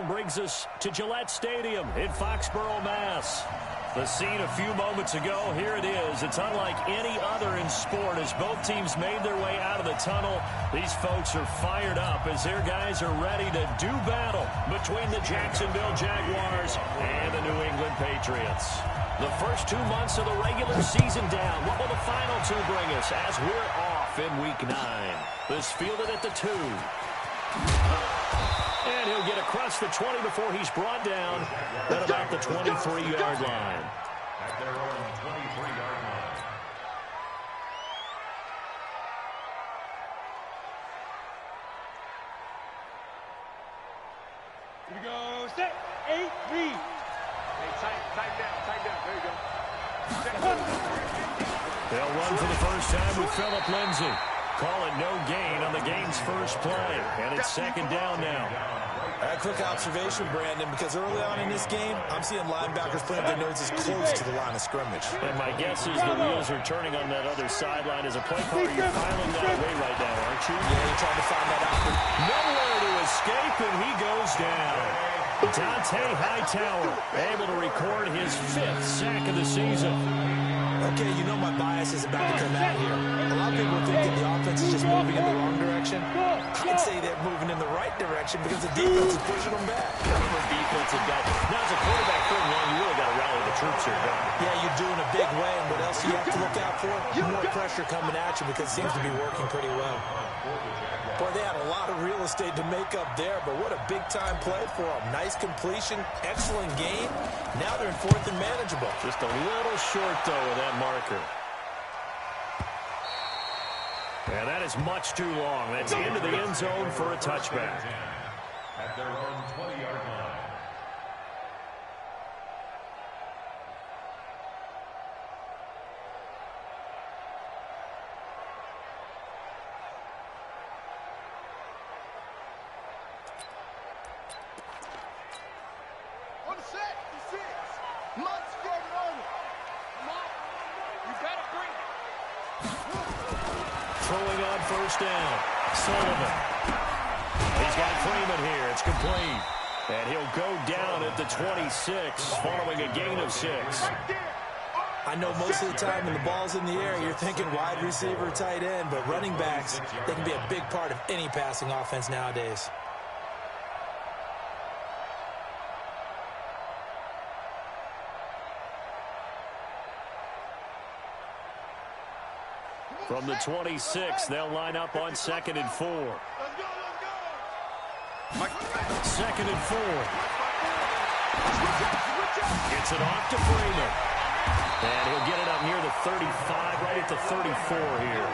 brings us to Gillette Stadium in Foxborough, Mass. The scene a few moments ago, here it is. It's unlike any other in sport as both teams made their way out of the tunnel. These folks are fired up as their guys are ready to do battle between the Jacksonville Jaguars and the New England Patriots. The first 2 months of the regular season down. What will the final two bring us as we're off in Week 9? This fielded at the 2. And he'll get across the 20 before he's brought down at about the 23-yard line. At their own 23-yard line. Here we go. Set. 8, read. Hey, tight down. There you go. They'll run for the first time with Phillip Lindsay. Call it no gain on the game's first play. And it's second down now. A quick observation, Brandon, because early on in this game, I'm seeing linebackers putting their noses close to the line of scrimmage. And my guess is the wheels are turning on that other sideline. As a play caller, you're filing that away right now, aren't you? Yeah, you're trying to find that out. Nowhere to escape, and he goes down. Dante Hightower able to record his 5th sack of the season. Okay, you know my bias is about to come out here. A lot of people think that the offense is just moving in the wrong direction. I'd say they're moving in the right direction because the defense is pushing them back. Former defensive guy. Now, as a quarterback, third one, you really got to rally the troops here, don't you? Yeah, you're doing a big way, and what else do you have to look out for? More pressure coming at you because it seems to be working pretty well. Boy, they had a lot of real estate to make up there, but what a big-time play for them. Nice completion, excellent game. Now they're in 4th and manageable. Just a little short, though, with that marker. And that is much too long. That's into the end zone for a touchback. At their own 20-yard line. Throwing on first down. Sullivan. He's got Freeman here. It's complete. And he'll go down at the 26 following a gain of 6. I know most of the time when the ball's in the air, you're thinking wide receiver, tight end, but running backs, they can be a big part of any passing offense nowadays. From the 26, they'll line up on 2nd and 4. 2nd and 4. Gets it off to Freeman. And he'll get it up near the 35, right at the 34 here.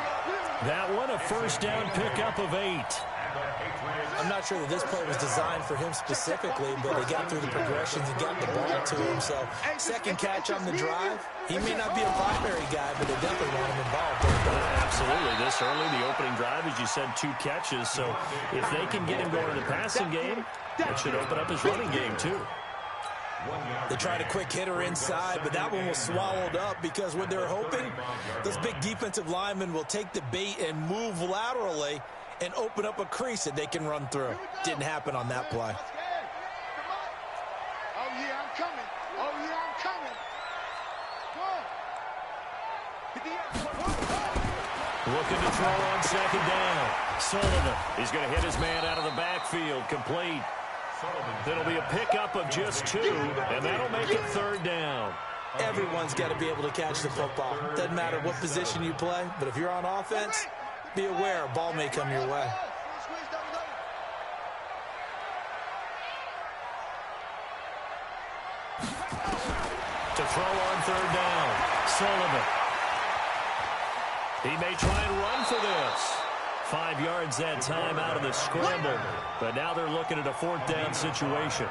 That one, a first down pickup of 8. I'm not sure that this play was designed for him specifically, but he got through the progressions and got the ball to him. So, second catch on the drive. He may not be a primary guy, but they definitely want him involved. Absolutely. This early, the opening drive, as you said, 2 catches. So, if they can get him going in the passing game, that should open up his running game, too. They tried a quick hitter inside, but that one was swallowed up because what they're hoping, those big defensive linemen will take the bait and move laterally and open up a crease that they can run through. Didn't happen on that play. Oh, yeah, I'm coming. Oh, yeah, I'm coming. Looking to throw on 2nd down. Sullivan. He's going to hit his man out of the backfield. Complete. It'll be a pickup of just 2, and that'll make it 3rd down. Everyone's got to be able to catch the football. Doesn't matter what position you play, but if you're on offense, be aware a ball may come your way. To throw on 3rd down, Sullivan. He may try and run for this. 5 yards that time out of the scramble, but now they're looking at a 4th down situation.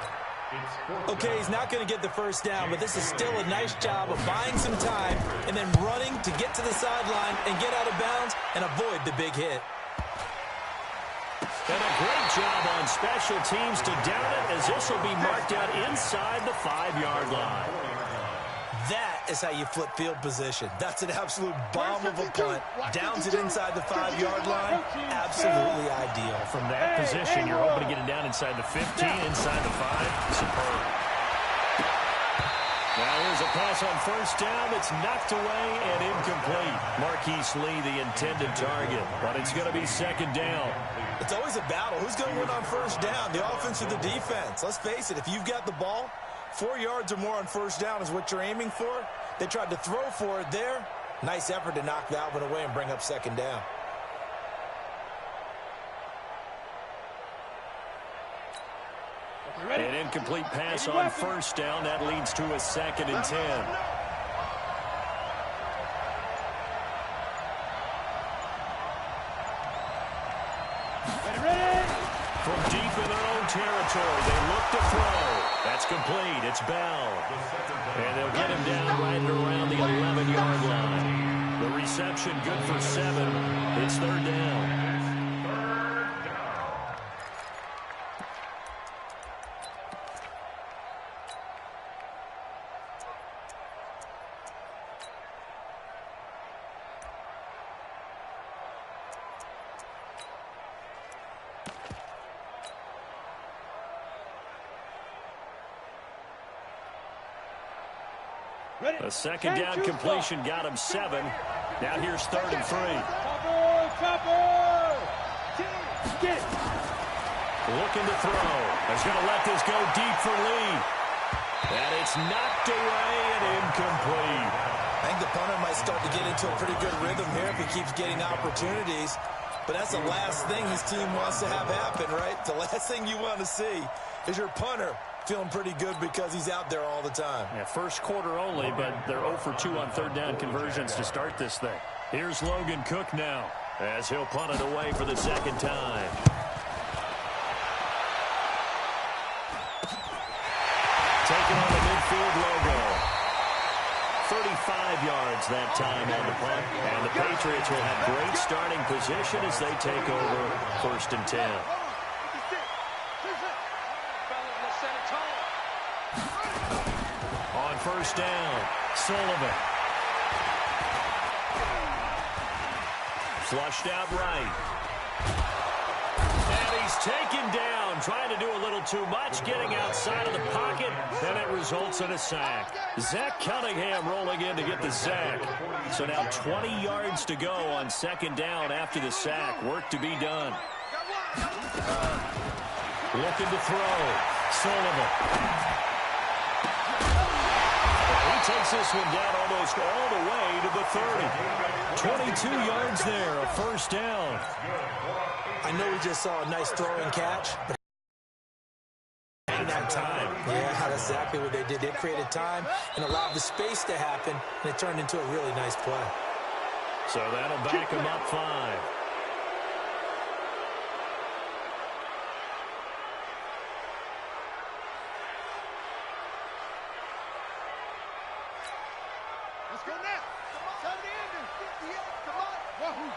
Okay, he's not going to get the first down, but this is still a nice job of buying some time and then running to get to the sideline and get out of bounds and avoid the big hit. And a great job on special teams to down it, as this will be marked out inside the 5-yard line. That is how you flip field position. That's an absolute bomb of a punt. Downs it inside the 5-yard line. Absolutely ideal. From that position, you're hoping to get it down inside the 15, inside the 5. pass on first down that's knocked away and incomplete. Marquise Lee, the intended target, but it's going to be second down. It's always a battle. Who's going to win on first down, the offense or the defense? Let's face it, if you've got the ball, 4 yards or more on first down is what you're aiming for. They tried to throw for it there. Nice effort to knock that one away and bring up second down. An incomplete pass on first down. That leads to a 2nd and 10. From deep in their own territory, they look to throw. That's complete. It's Bell. And they'll get him down right around the 11-yard line. The reception good for 7. It's 3rd down. A second down completion got him 7. Now here's 3rd and 3. Looking to throw. He's going to let this go deep for Lee. And it's knocked away and incomplete. I think the punter might start to get into a pretty good rhythm here if he keeps getting opportunities. But that's the last thing his team wants to have happen, right? The last thing you want to see is your punter feeling pretty good because he's out there all the time. Yeah, first quarter only, but they're 0 for 2 on 3rd down conversions to start this thing. Here's Logan Cook now as he'll punt it away for the 2nd time. Taking on the midfield logo. 35 yards that time on the punt. And the Patriots will have great starting position as they take over 1st and 10. On first down, Sullivan. Flushed out right. And he's taken down, trying to do a little too much, getting outside of the pocket, and it results in a sack. Zach Cunningham rolling in to get the sack. So now 20 yards to go on 2nd down after the sack. Work to be done. Looking to throw. Sullivan. He takes this one down almost all the way to the 30. 22 yards there, a first down. I know we just saw a nice throwing catch, but in that time. Yeah, that's exactly what they did. They created time and allowed the space to happen, and it turned into a really nice play. So that'll back him up 5. Let's go now. Come on. Come on. Wahoo.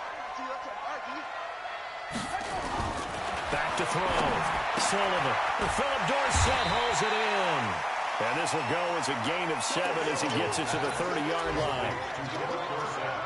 Back to throw. Sullivan. Philip Dorsett holds it in. And this will go as a gain of 7 as he gets it to the 30-yard line.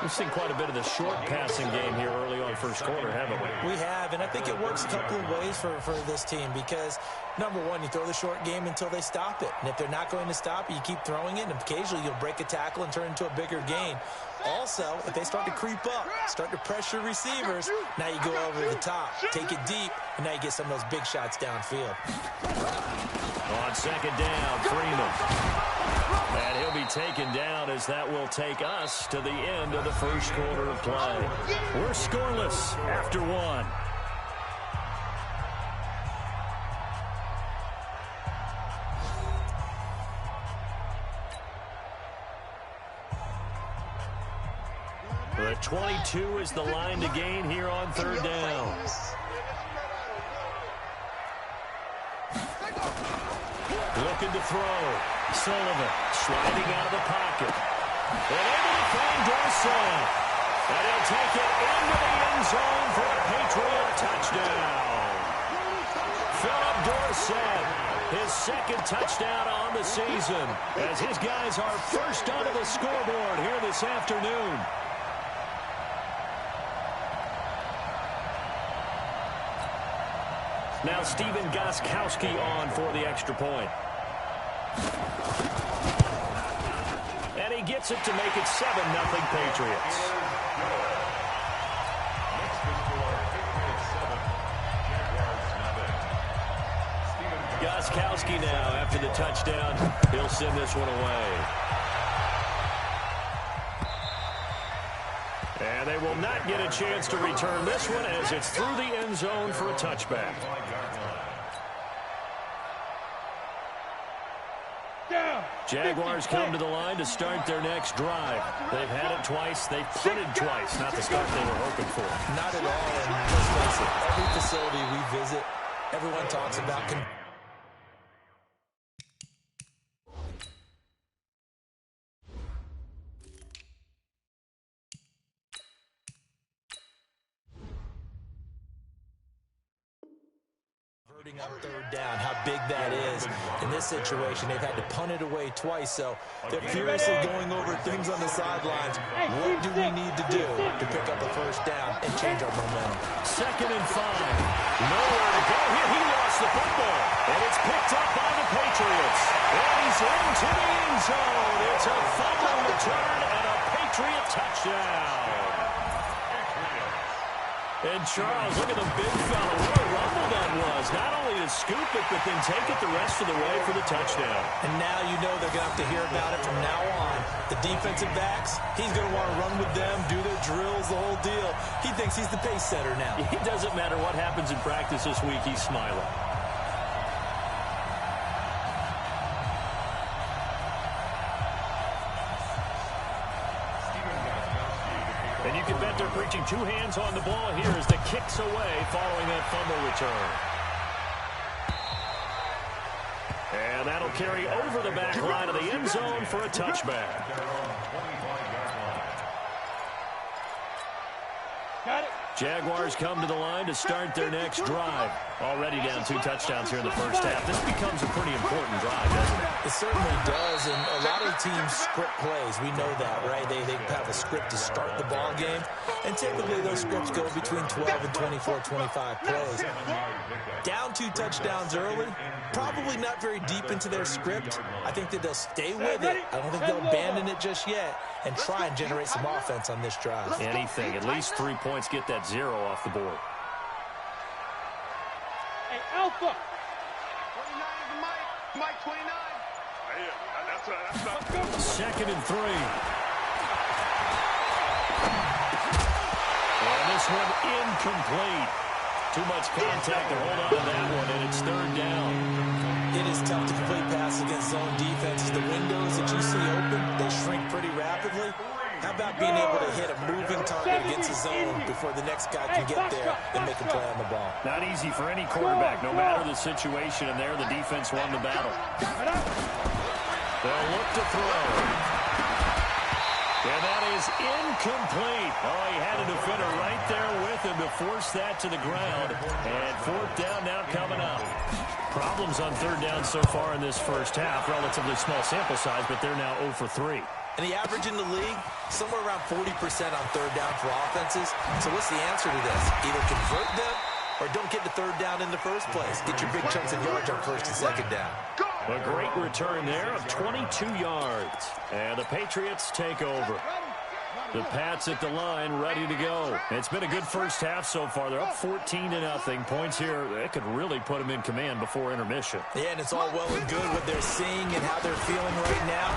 We've seen quite a bit of the short passing game here early on first quarter, haven't we? We have, and I think it works a couple of ways for this team because, number one, you throw the short game until they stop it. And if they're not going to stop it, you keep throwing it, and occasionally you'll break a tackle and turn into a bigger gain. Also, if they start to creep up, start to pressure receivers, now you go over the top, take it deep, and now you get some of those big shots downfield. On second down, Freeman. And he'll be taken down as that will take us to the end of the first quarter of play. We're scoreless after 1. The 22 is the line to gain here on third down. Looking to throw. Sullivan sliding out of the pocket. And able to find Dorsett. And he'll take it into the end zone for a Patriot touchdown. Philip Dorsett, his second touchdown on the season, as his guys are first onto the scoreboard here this afternoon. Now Steven Gostkowski on for the extra point. And he gets it to make it 7-0 Patriots. Gostkowski now after the touchdown. He'll send this one away. And they will not get a chance to return this one as it's through the end zone for a touchback. Jaguars come to the line to start their next drive. They've had it twice. They've punted twice. Not the start they were hoping for. Not at all. And let's face it, every facility we visit, everyone talks about up third down, how big that is. In this situation, they've had to punt it away twice, so they're furiously going over things on the sidelines. What do we need to do to pick up a first down and change our momentum? 2nd and 5. Nowhere to go here. He lost the football, and it's picked up by the Patriots. And he's into the end zone. It's a fumble return and a Patriot touchdown. And Charles, look at the big fella. What a rumble that was. Not only to scoop it, but then take it the rest of the way for the touchdown. And now you know they're going to have to hear about it from now on. The defensive backs, he's going to want to run with them, do their drills, the whole deal. He thinks he's the pace setter now. It doesn't matter what happens in practice this week, he's smiling. And you can bet they're preaching 2 hands on the ball here as the kick's away following that fumble return. And that'll carry over the back line of the end zone for a touchback. Got it. Jaguars come to the line to start their next drive. Already down 2 touchdowns here in the first half. This becomes a pretty important drive, doesn't it? It certainly does, and a lot of teams script plays. We know that, right? They have a script to start the ball game, and typically those scripts go between 12 and 24, 25 plays. Down 2 touchdowns early, probably not very deep into their script. I think that they'll stay with it. I don't think they'll abandon it just yet and try and generate some offense on this drive. Anything, at least 3 points, get that 0 off the board. Hey, Alpha. 29 is the Mike. Mike 29. That's right. 2nd and 3. And this one incomplete. Too much contact to hold on to that one, and it's 3rd down. It is tough to complete passes against zone defenses. The windows that you see open, they shrink pretty rapidly. How about being able to hit a moving target against the zone before the next guy can get there and make a play on the ball? Not easy for any quarterback, no matter the situation, and there the defense won the battle. They'll look to throw. And that is incomplete. Oh, he had a defender right there with him to force that to the ground. And 4th down now coming up. Problems on 3rd down so far in this first half. Relatively small sample size, but they're now 0 for 3. And the average in the league, somewhere around 40% on 3rd down for offenses. So what's the answer to this? Either convert them or don't get the 3rd down in the first place. Get your big chunks of yards on 1st and 2nd down. A great return there of 22 yards. And the Patriots take over. The Pats at the line, ready to go. It's been a good first half so far. They're up 14-0. Points here, that could really put them in command before intermission. Yeah, and it's all well and good what they're seeing and how they're feeling right now.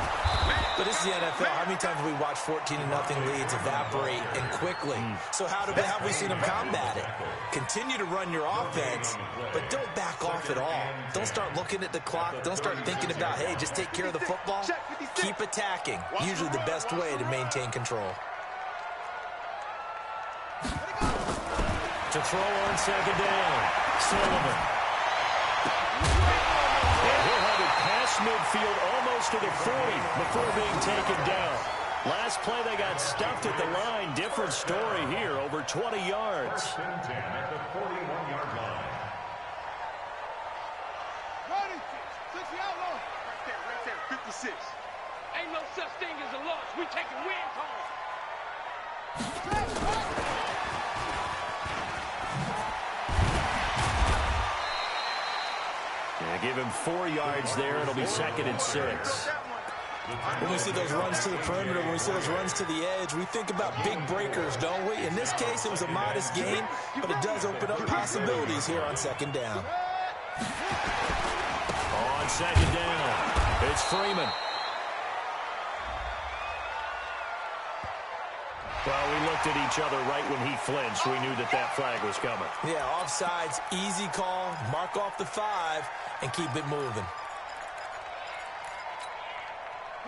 But this is the NFL. How many times have we watched 14-0 leads evaporate and quickly? So how have we seen them combat it? Continue to run your offense, but don't back off at all. Don't start looking at the clock. Don't start thinking about, hey, just take care of the football. Keep attacking. Usually the best way to maintain control. To throw on 2nd down, Sullivan. And he'll have it past midfield almost to the 40 before being taken down. Last play they got stuffed at the line. Different story here, over 20 yards. At the 41-yard line. Running. 60 outlaws. Right there, 56. Ain't no such thing as a loss. We taking wins home. Yeah, give him 4 yards there. It'll be 2nd and 6. When we see those runs to the perimeter, when we see those runs to the edge, we think about big breakers, don't we? In this case, it was a modest gain, but it does open up possibilities here on second down. On second down, it's Freeman. Well, we looked at each other right when he flinched. We knew that that flag was coming. Yeah, offsides, easy call, mark off the 5, and keep it moving.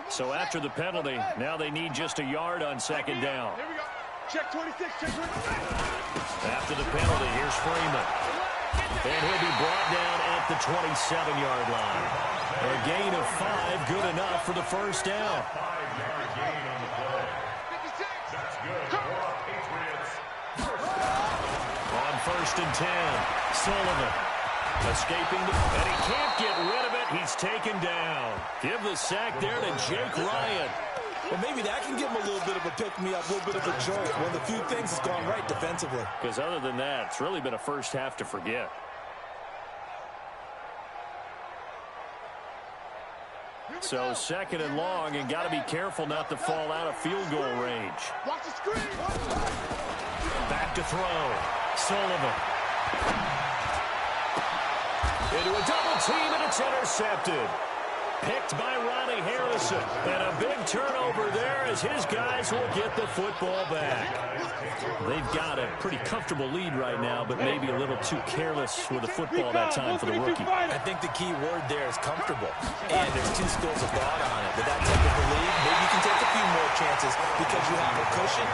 So after the penalty, now they need just a yard on second down. Here we go. Check 26, check 26. After the penalty, here's Freeman. And he'll be brought down at the 27-yard line. A gain of 5, good enough for the first down. 5-yard gain on the play. 56. That's good for our Patriots. On first and 10, Sullivan escaping, and he can't get rid of it. He's taken down. Give the sack there to Jake Ryan. Well, maybe that can give him a little bit of a pick-me-up, a little bit of a jolt. One of the few things has gone right defensively. Because other than that, it's really been a first half to forget. So second and long, and got to be careful not to fall out of field goal range. Watch the screen. Back to throw. Sullivan. Into a double team, and it's intercepted. Picked by Ronnie Harrison. And a big turnover there as his guys will get the football back. They've got a pretty comfortable lead right now, but maybe a little too careless with the football that time for the rookie. I think the key word there is comfortable. And there's two schools of thought on it. With that type of a lead, maybe you can take a few more chances because you have a cushion.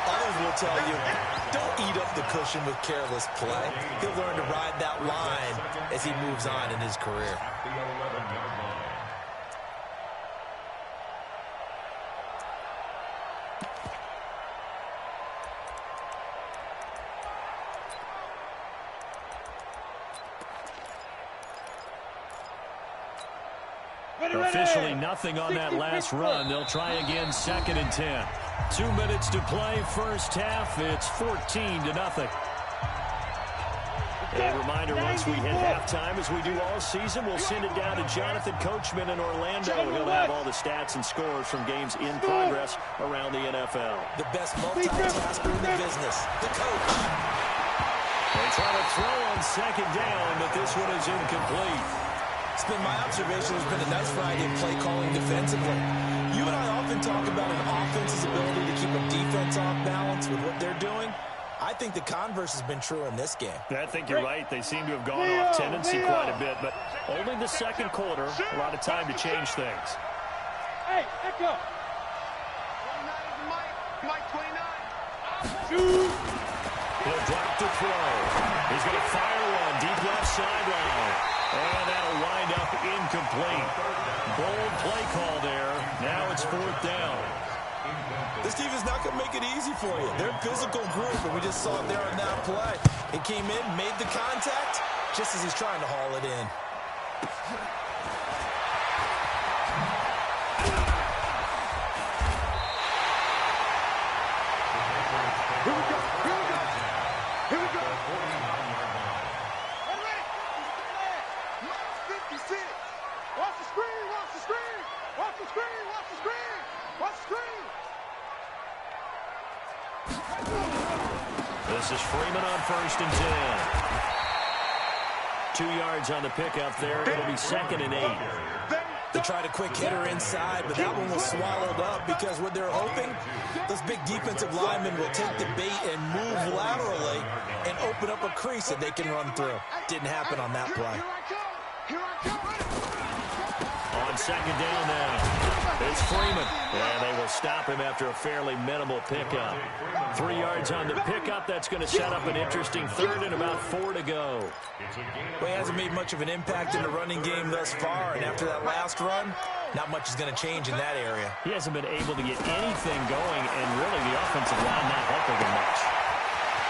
Others will tell you, don't eat up the cushion with careless play. He'll learn to ride that line as he moves on in his career. The 11-yard line. Officially nothing on that last run. They'll try again second and 10. 2 minutes to play first half. It's 14-0. A reminder, once we hit halftime, as we do all season, we'll send it down to Jonathan Coachman in Orlando. He'll have all the stats and scores from games in progress around the NFL. The best multitasker in the business, the coach. They try to throw on second down, but this one is incomplete. It's been my observation. There's been a nice variety of play calling defensively. You and I often talk about an offense's ability to keep a defense off balance with what they're doing. I think the converse has been true in this game. I think you're right. They seem to have gone off tendency quite a bit, but only the second quarter. A lot of time to change things. Hey, echo. 29 is Mike 29. Shoot. He'll drop to throw. He's going to fire one deep left sideline. And that'll wind up incomplete. Bold play call there. Now it's fourth down. This team is not going to make it easy for you. They're a physical group, and we just saw it there on that play. He came in, made the contact, just as he's trying to haul it in. Here we go. Here we go. Here we go. Hey, ready? Mike 56. Watch the screen. Watch the screen. Watch the screen. Watch the screen. Watch the screen. This is Freeman on first and 10. 2 yards on the pickup there. It'll be second and 8. They tried a quick hitter inside, but that one was swallowed up because what they're hoping, those big defensive linemen will take the bait and move laterally and open up a crease that they can run through. Didn't happen on that play. Here I come. On second down now. It's Freeman. And they will stop him after a fairly minimal pickup. 3 yards on the pickup. That's going to set up an interesting third and about 4 to go. Well, he hasn't made much of an impact in the running game thus far, and after that last run, not much is going to change in that area. He hasn't been able to get anything going, and really the offensive line not helping him much.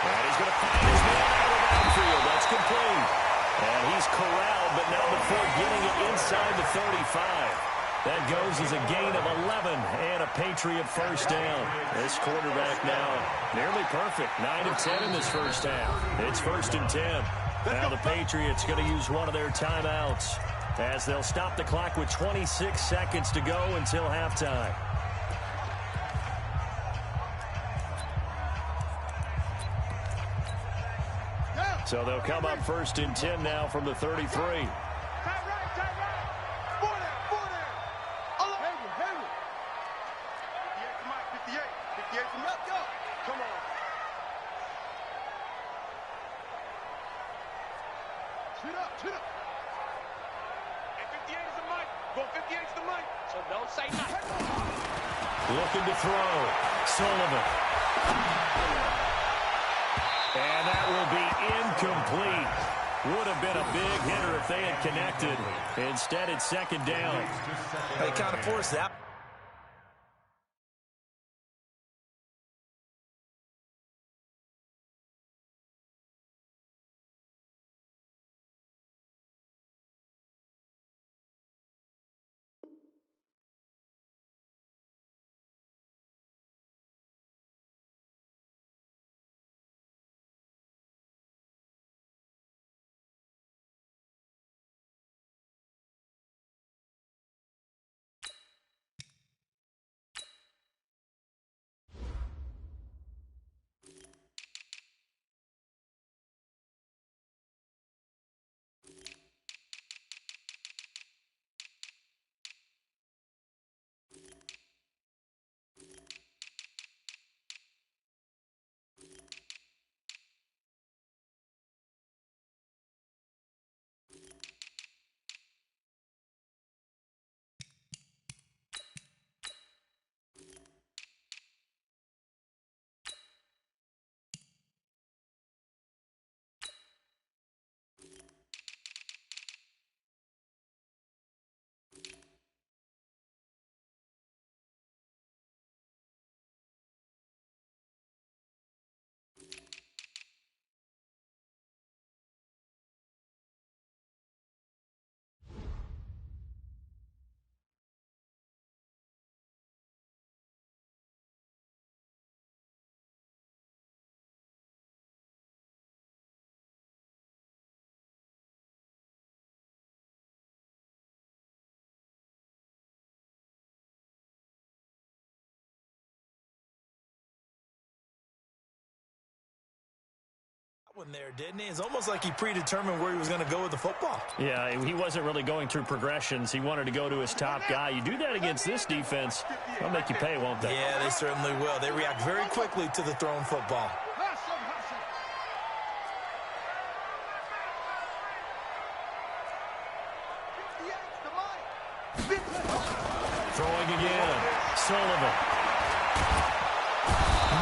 And he's going to find his man out of the backfield. That's complete. And he's corralled, but now before getting it inside the 35. That goes as a gain of 11 and a Patriot first down. This quarterback now nearly perfect. 9 of 10 in this first half. It's first and 10. Now the Patriots going to use one of their timeouts. as they'll stop the clock with 26 seconds to go until halftime. So they'll come up first and 10 now from the 33. Chin up. And 58 is the mic. Go 58 is the mic. So don't say nothing. Looking to throw. Sullivan. And that will be incomplete. Would have been a big hitter if they had connected. Instead, it's second down. They kind of forced that. One there, didn't he? It's almost like he predetermined where he was going to go with the football. Yeah, he wasn't really going through progressions. He wanted to go to his top guy. You do that against this defense, they'll make you pay, won't they? Yeah, they certainly will. They react very quickly to the thrown football. Throwing again. Sullivan.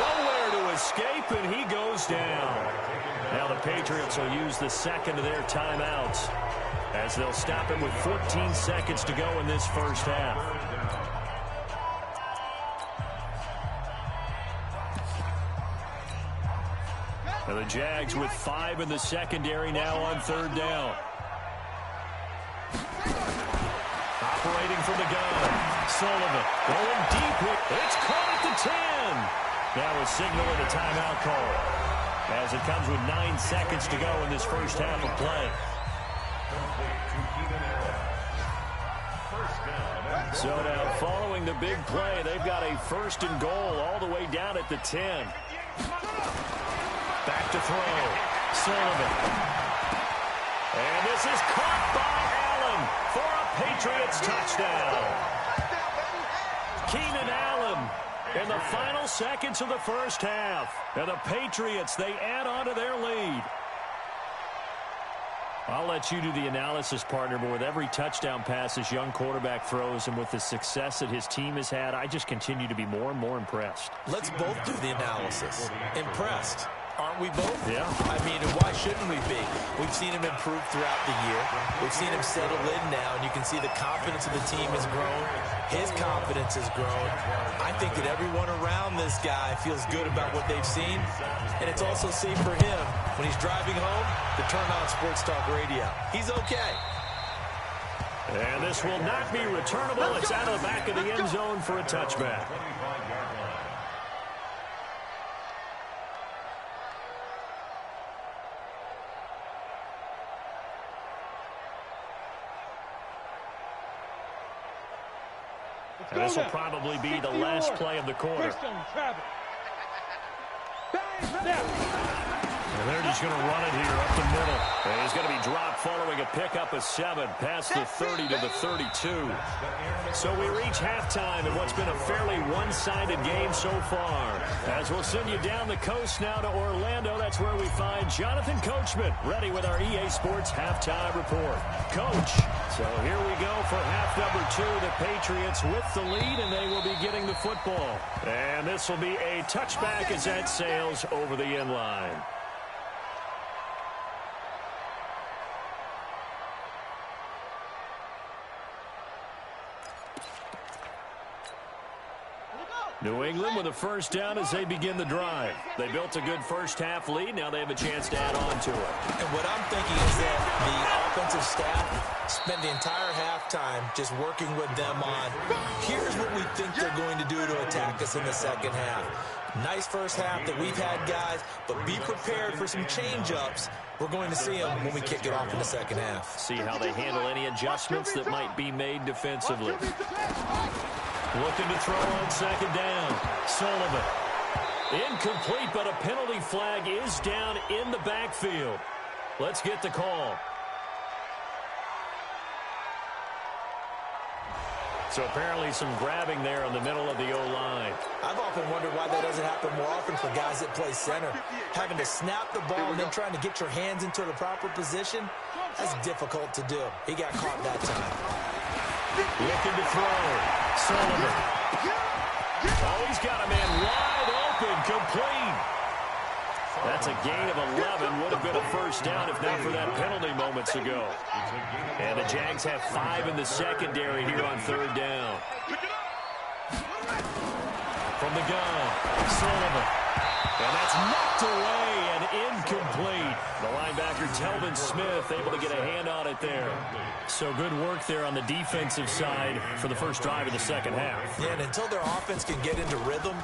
Nowhere to escape, and he goes down. Now the Patriots will use the second of their timeouts as they'll stop it with 14 seconds to go in this first half. Now the Jags with 5 in the secondary now on third down. Operating from the gun. Sullivan going deep. It's caught at the 10. Now a signal and a timeout call as it comes with 9 seconds to go in this first half of play. So now following the big play, they've got a first and goal all the way down at the 10. Back to throw. Sullivan. And this is caught by Allen for a Patriots touchdown. Keenan Allen in the final seconds of the first half. And the Patriots, they add on to their lead. I'll let you do the analysis, partner, but with every touchdown pass this young quarterback throws and with the success that his team has had, I just continue to be more and more impressed. Let's both do the analysis. Impressed. Aren't we both? Yeah. I mean, why shouldn't we be? We've seen him improve throughout the year. We've seen him settle in now, and you can see the confidence of the team has grown. His confidence has grown. I think that everyone around this guy feels good about what they've seen, and it's also safe for him when he's driving home to turn on Sports Talk Radio. He's okay. And this will not be returnable. It's out of the back of the end zone for a touchback. And this will probably be the last play of the quarter. And they're just going to run it here up the middle. And he's going to be dropped following a pickup of 7 past the 30 to the 32. So we reach halftime in what's been a fairly one-sided game so far. As we'll send you down the coast now to Orlando, that's where we find Jonathan Coachman ready with our EA Sports halftime report. Coach, so here we go for half number 2. The Patriots with the lead, and they will be getting the football. And this will be a touchback as that sails over the end line. New England with a first down as they begin the drive. They built a good first-half lead. Now they have a chance to add on to it. And what I'm thinking is that the offensive staff spent the entire halftime just working with them on, here's what we think they're going to do to attack us in the second half. Nice first half that we've had, guys, but be prepared for some change-ups. We're going to see them when we kick it off in the second half. See how they handle any adjustments that might be made defensively. Looking to throw on second down. Sullivan. Incomplete, but a penalty flag is down in the backfield. Let's get the call. So apparently some grabbing there in the middle of the O-line. I've often wondered why that doesn't happen more often for guys that play center. Having to snap the ball and then trying to get your hands into the proper position, that's difficult to do. He got caught that time. Looking to throw. Sullivan. Oh, he's got a man wide open, complete. That's a gain of 11. Would have been a first down if not for that penalty moments ago. And the Jags have 5 in the secondary here on third down. From the gun, Sullivan. And that's knocked away and incomplete. The linebacker, Telvin Smith, able to get a hand on it there. So good work there on the defensive side for the first drive of the second half. Yeah, and until their offense can get into rhythm,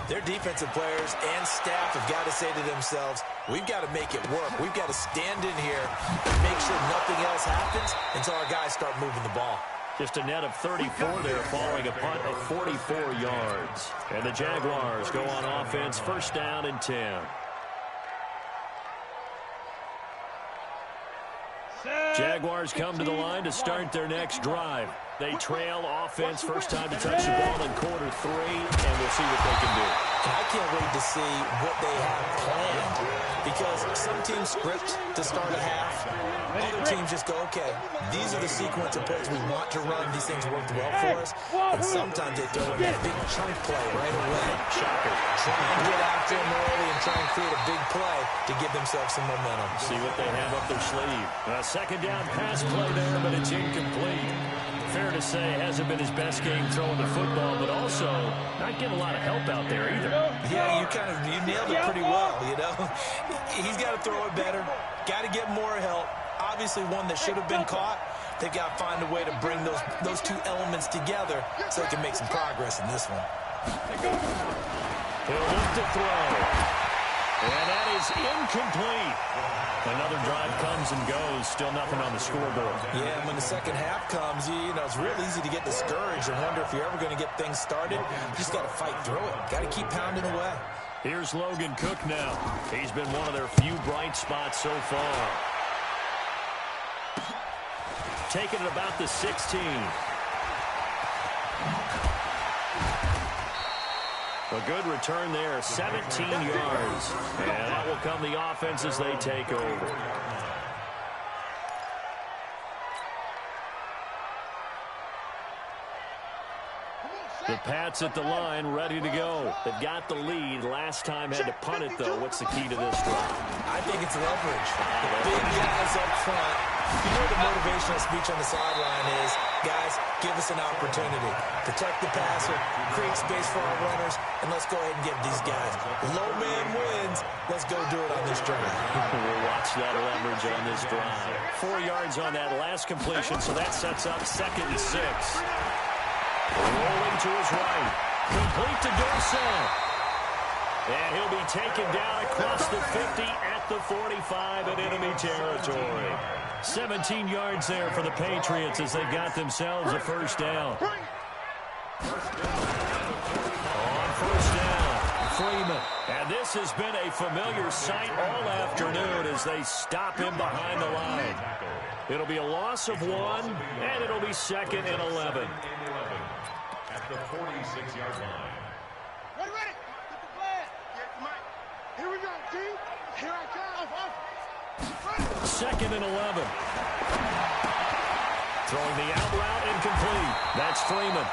their defensive players and staff have got to say to themselves, we've got to make it work. We've got to stand in here and make sure nothing else happens until our guys start moving the ball. Just a net of 34 there following a punt of 44 yards. And the Jaguars go on offense, first down and 10. Jaguars come to the line to start their next drive. They trail offense, first time to touch the ball in quarter 3, and we'll see what they can do. And I can't wait to see what they have planned, because some teams script to start a half. Other teams just go, okay, these are the sequence of plays we want to run. These things worked well for us. And sometimes they throw in that big chunk play right away. Shocker. Try and get after them early and try and create a big play to give themselves some momentum. See what they have up their sleeve. A second down pass play there, but it's incomplete. Fair to say, hasn't been his best game throwing the football, but also not getting a lot of help out there either. Yeah, you nailed it pretty well, you know. He's got to throw it better. Got to get more help. Obviously one that should have been caught. They've got to find a way to bring those two elements together so they can make some progress in this one. He'll look to throw. And that is incomplete. Another drive comes and goes. Still nothing on the scoreboard. Yeah, and when the second half comes, you know, it's real easy to get discouraged and wonder if you're ever going to get things started. You just got to fight through it. Got to keep pounding away. Here's Logan Cook now. He's been one of their few bright spots so far. Taking it about the 16. A good return there, 17 yards. And that will come the offense as they take over. The Pats at the line, ready to go. They've got the lead. Last time had to punt it, though. What's the key to this drive? I think it's leverage. The big guys up front. You know the motivational speech on the sideline is, guys, give us an opportunity. Protect the passer, create space for our runners, and let's go ahead and give these guys. Low man wins. Let's go do it on this drive. We'll watch that leverage on this drive. 4 yards on that last completion, so that sets up 2nd and 6. Rolling to his right. Complete to Dorsett. And he'll be taken down across the 50 at the 45 in enemy territory. 17 yards there for the Patriots as they got themselves a first down. On first down, Freeman. And this has been a familiar sight all afternoon as they stop him behind the line. It'll be a loss of 1, and it'll be 2nd and 11. At the 46-yard line. Ready. Get the flag. Here we go, team. Here I come. 2nd and 11. Throwing the out route incomplete. That's Freeman.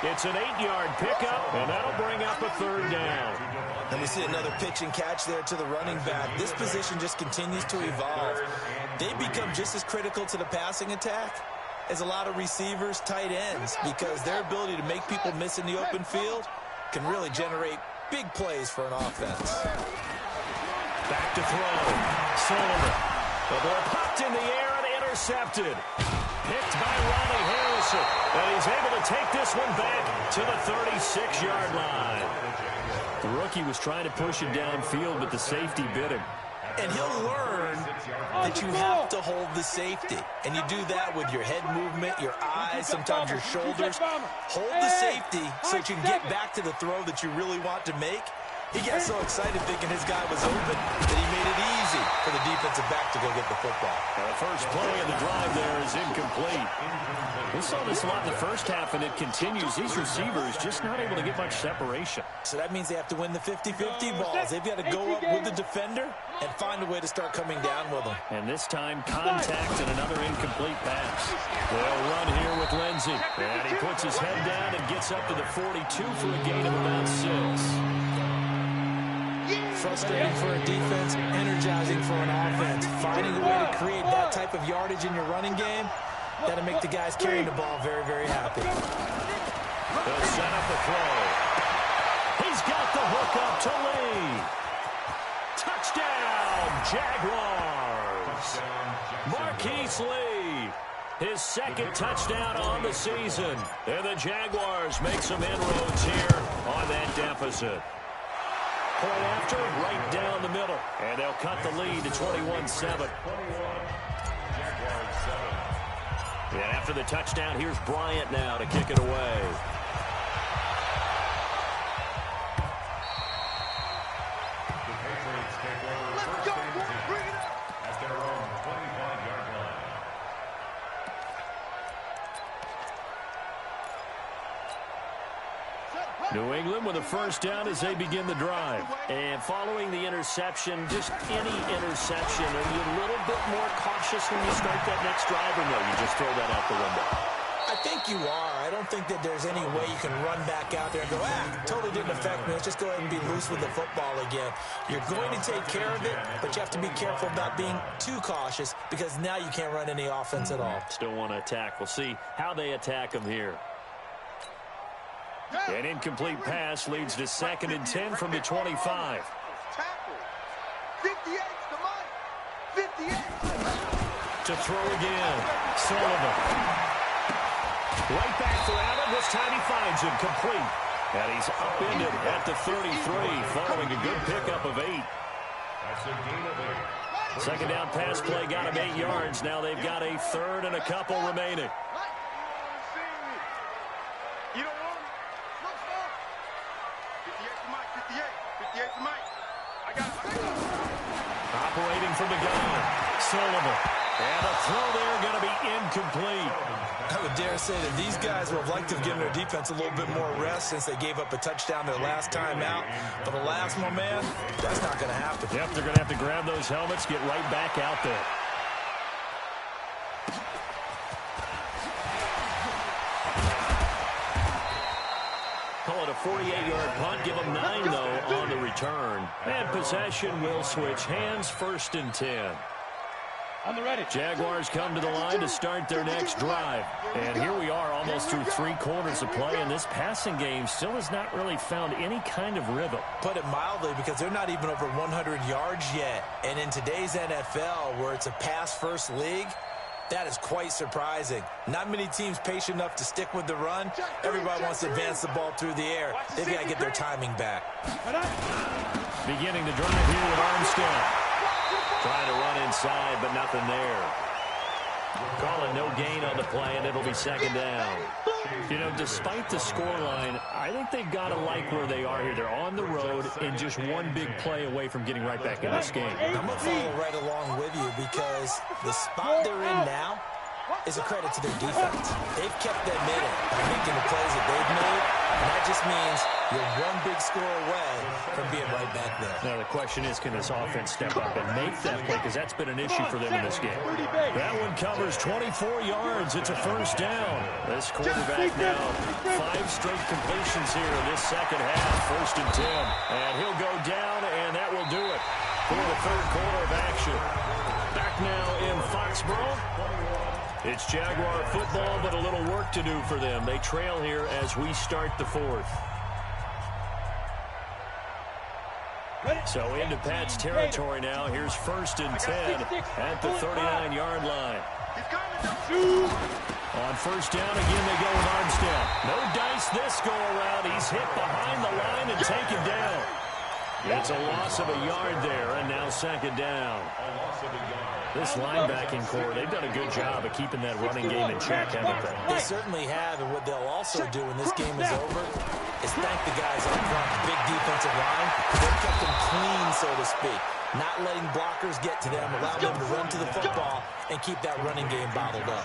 It's an 8-yard pickup, and that'll bring up a 3rd down. And we see another pitch and catch there to the running back. This position just continues to evolve. They become just as critical to the passing attack as a lot of receivers, tight ends, because their ability to make people miss in the open field can really generate big plays for an offense. Back to throw. Sullivan. The ball popped in the air and intercepted. Picked by Ronnie Harrison. And he's able to take this one back to the 36-yard line. The rookie was trying to push it downfield, but the safety bit him. And he'll learn that you have to hold the safety. And you do that with your head movement, your eyes, sometimes your shoulders. Hold the safety so that you can get back to the throw that you really want to make. He got so excited thinking his guy was open that he made it easy for the defensive back to go get the football. The first play of the drive there is incomplete. We saw this a lot in the first half, and it continues. These receivers just not able to get much separation. So that means they have to win the 50-50 balls. They've got to go up with the defender and find a way to start coming down with them. And this time, contact and another incomplete pass. They'll run here with Lindsey. And he puts his head down and gets up to the 42 for a gain of about 6. Frustrating for a defense, energizing for an offense. Finding a way to create that type of yardage in your running game, that'll make the guys carrying the ball very, very happy. They'll set up the throw. He's got the hook up to Lee. Touchdown, Jaguars. Marquise Lee, his 2nd touchdown on the season. And the Jaguars make some inroads here on that deficit. Point after, right down the middle. And they'll cut the lead to 21-7. And after the touchdown, here's Bryant now to kick it away. The Patriots take over first and 10 at their own 25-yard line. New England with a first down as they begin the drive. And following the interception, just any interception, are you a little bit more cautious when you start that next drive, or no, you just throw that out the window? I think you are. I don't think that there's any way you can run back out there and go, totally didn't affect me. Let's just go ahead and be loose with the football again. You're going to take care of it, but you have to be careful about being too cautious because now you can't run any offense at all. Still want to attack. We'll see how they attack them here. An incomplete pass leads to 2nd and 10 from the 25. 58 to Mike. 58. To throw again. Sullivan. Right back for Allen. This time he finds him complete. And he's upended at the 33 following a good pickup of 8. That's a gain of 8. Second down pass play got him 8 yards. Now they've got a 3rd and a couple remaining. You don't want it. No stop. 58 to Mike. 58 to Mike. I got it. Operating from the gun. Sullivan. And a throw there going to be incomplete. I would dare say that these guys would have liked to have given their defense a little bit more rest since they gave up a touchdown their last time out. But alas, my man, that's not going to happen. Yep, they're going to have to grab those helmets, get right back out there. Call it a 48-yard punt. Give them 9, though, on the return. And possession will switch hands, 1st and 10. On the ready. Jaguars come to the line to start their next drive. And here we are almost through 3 quarters of play, and this passing game still has not really found any kind of rhythm. Put it mildly, because they're not even over 100 yards yet. And in today's NFL, where it's a pass-first league, that is quite surprising. Not many teams patient enough to stick with the run. Everybody wants to advance the ball through the air. They've got to get their timing back. Beginning to drive here with Armstead. Trying to run inside, but nothing there. Calling no gain on the play, and it'll be second down. You know, despite the scoreline, I think they've got to like where they are here. They're on the road and just one big play away from getting right back in this game. I'm going to follow right along with you because the spot they're in now is a credit to their defense. They've kept them in it by making the plays that they've made, and that just means you're one big score away from being right back there. Now, the question is, can this offense step up and make that play? Because that's been an issue for them in this game. That one covers 24 yards. It's a first down. This quarterback now 5 straight completions here in this second half. 1st and 10. And he'll go down, and that will do it for the third quarter of action. Back now in Foxborough. It's Jaguar football, but a little work to do for them. They trail here as we start the 4th. So into Pat's territory now. Here's 1st and 10 at the 39-yard line. On 1st down, again, they go with Armstead. No dice this go-around. He's hit behind the line and taken down. It's a loss of a yard there, and now 2nd down. This linebacking core, they've done a good job of keeping that running game in check, haven't they? They certainly have, and what they'll also do when this game is over is thank the guys up front, the big defensive line. They've kept them clean, so to speak. Not letting blockers get to them, allow them to run to the football and keep that running game bottled up.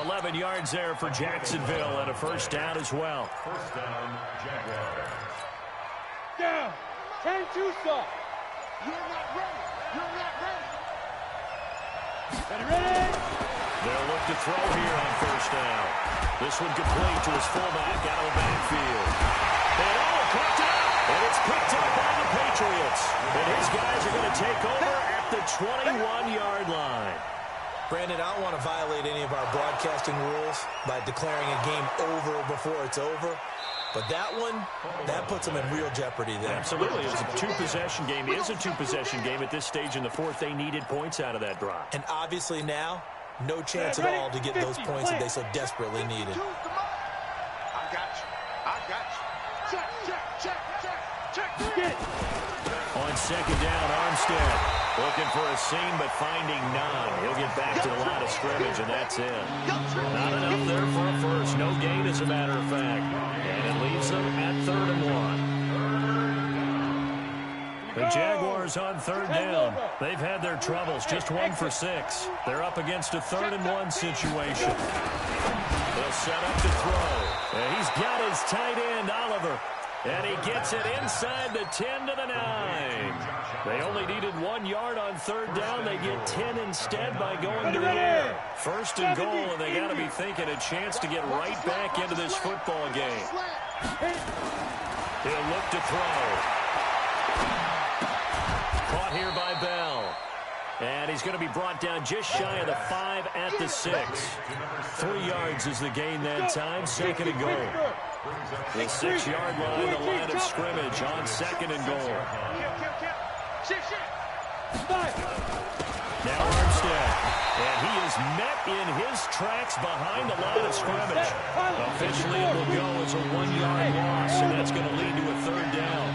11 yards there for Jacksonville and a 1st down as well. 1st down, Jaguars. Down. Turn too soft. You're not ready. You're not ready. Ready? They'll look to throw here on 1st down. This one complete to his fullback out of the backfield. And picked it up. And it's picked up by the Patriots. And his guys are going to take over at the 21-yard line. Brandon, I don't want to violate any of our broadcasting rules by declaring a game over before it's over. But that one, that puts them in real jeopardy there. Absolutely. It's a 2-possession game. It is a 2-possession game at this stage in the 4th. They needed points out of that drive. And obviously now, no chance at all to get those points that they so desperately needed. I got you. I got you. Check, check, check, check, check. Get it. On 2nd down, Armstead looking for a seam, but finding none. He'll get back to the line of scrimmage, and that's it. Not enough there for a first. No gain, as a matter of fact. And it leaves them at 3rd and 1. The Jaguars on 3rd down. They've had their troubles, just 1 for 6. They're up against a 3rd and 1 situation. They'll set up to throw. And he's got his tight end, Oliver. And he gets it inside the 10 to the 9. They only needed 1 yard on 3rd down. They get 10 instead by going to the air. 1st and goal, and they got to be thinking a chance to get right back into this football game. He'll look to throw. Caught here by Bell. And he's going to be brought down just shy of the 5 at the 6. 3 yards is the gain that time. 2nd and goal. The 6-yard line, the line of scrimmage on 2nd and goal. Now Armstead. And he is met in his tracks behind the line of scrimmage. Officially, it will go as a 1-yard loss, and that's going to lead to a 3rd down.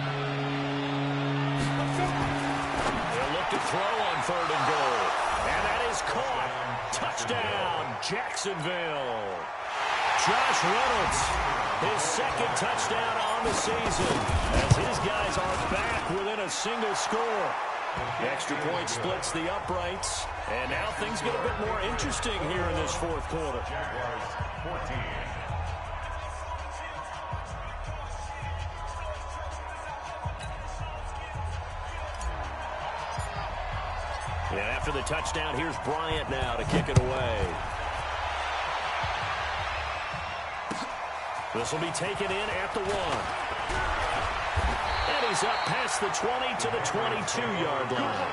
They'll look to throw on 3rd and goal. And that is caught. Touchdown, Jacksonville. Josh Reynolds, his 2nd touchdown on the season, as his guys are back within a single score. Extra point splits the uprights, and now things get a bit more interesting here in this 4th quarter. Jaguars 14. And after the touchdown, here's Bryant now to kick it away. This will be taken in at the 1. And he's up past the 20 to the 22-yard line.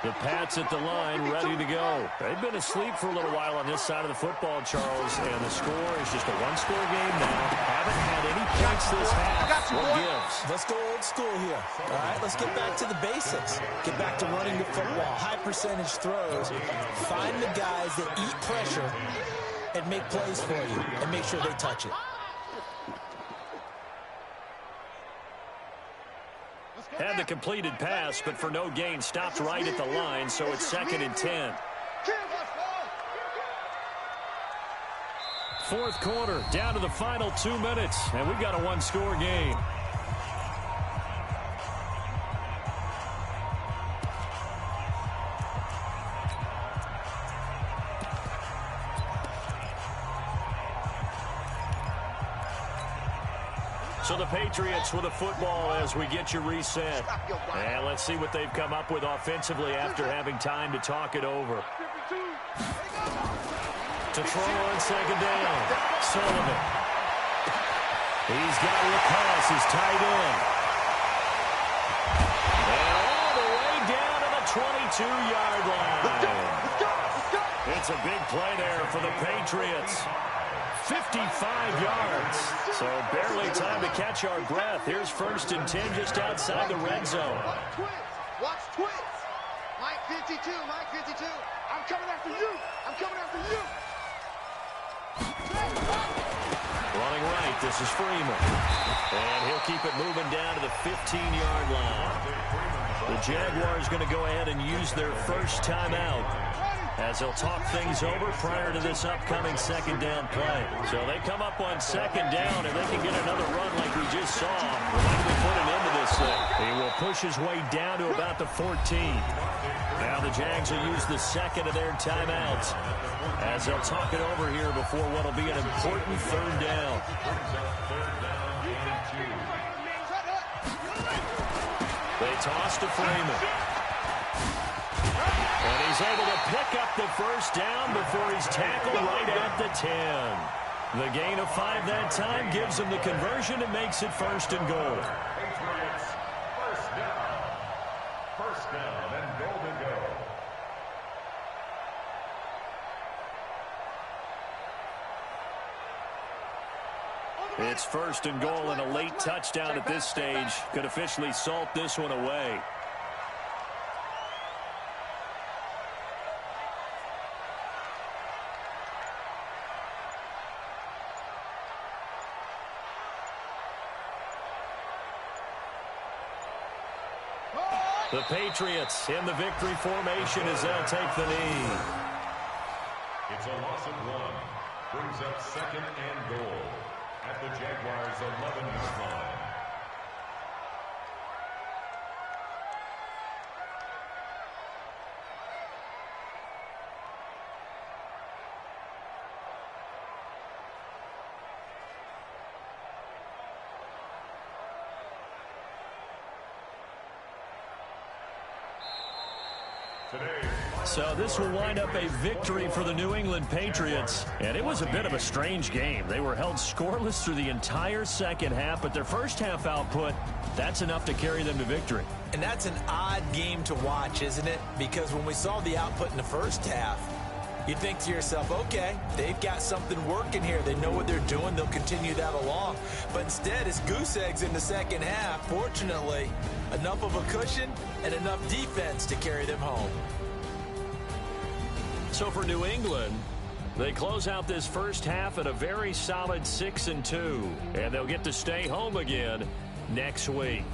The Pats at the line, ready to go. They've been asleep for a little while on this side of the football, Charles, and the score is just a 1-score game now. Haven't had any points this half. What gives? Let's go old school here. All right, let's get back to the basics. Get back to running the football, high percentage throws. Find the guys that eat pressure and make plays for you, and make sure they touch it. Had the completed pass, but for no gain, stopped right at the line, so it's 2nd and 10. Fourth quarter, down to the final 2 minutes, and we've got a one-score game. So the Patriots with a football as we get you reset. And let's see what they've come up with offensively after having time to talk it over. To throw on 2nd down. Sullivan. He's got Lacoste, his tight end. And all the way down to the 22-yard line. It's a big play there for the Patriots. 55 yards. So barely time to catch our breath. Here's 1st and 10 just outside the red zone. Watch twins. Mike 52, Mike 52. I'm coming after you. I'm coming after you. Running right, this is Freeman. And he'll keep it moving down to the 15-yard line. The Jaguars going to go ahead and use their first timeout as they'll talk things over prior to this upcoming 2nd down play. So they come up on 2nd down, and they can get another run like we just saw. We're likely put an end to this thing. He will push his way down to about the 14. Now the Jags will use the 2nd of their timeouts as they'll talk it over here before what will be an important 3rd down. They toss to Freeman. And he's able to pick up the first down before he's tackled right at the 10. The gain of 5 that time gives him the conversion and makes it 1st and goal. Patriots, first down and goal to go. It's 1st and goal, and a late touchdown at this stage could officially salt this one away. The Patriots in the victory formation as they'll take the knee. It's a loss of 1. Brings up 2nd and goal at the Jaguars' 11-yard line. So this will wind up a victory for the New England Patriots. And it was a bit of a strange game. They were held scoreless through the entire 2nd half, but their first half output, that's enough to carry them to victory. And that's an odd game to watch, isn't it? Because when we saw the output in the first half, you think to yourself, okay, they've got something working here. They know what they're doing. They'll continue that along. But instead, it's goose eggs in the 2nd half. Fortunately, enough of a cushion and enough defense to carry them home. So for New England, they close out this first half at a very solid 6-2, and they'll get to stay home again next week.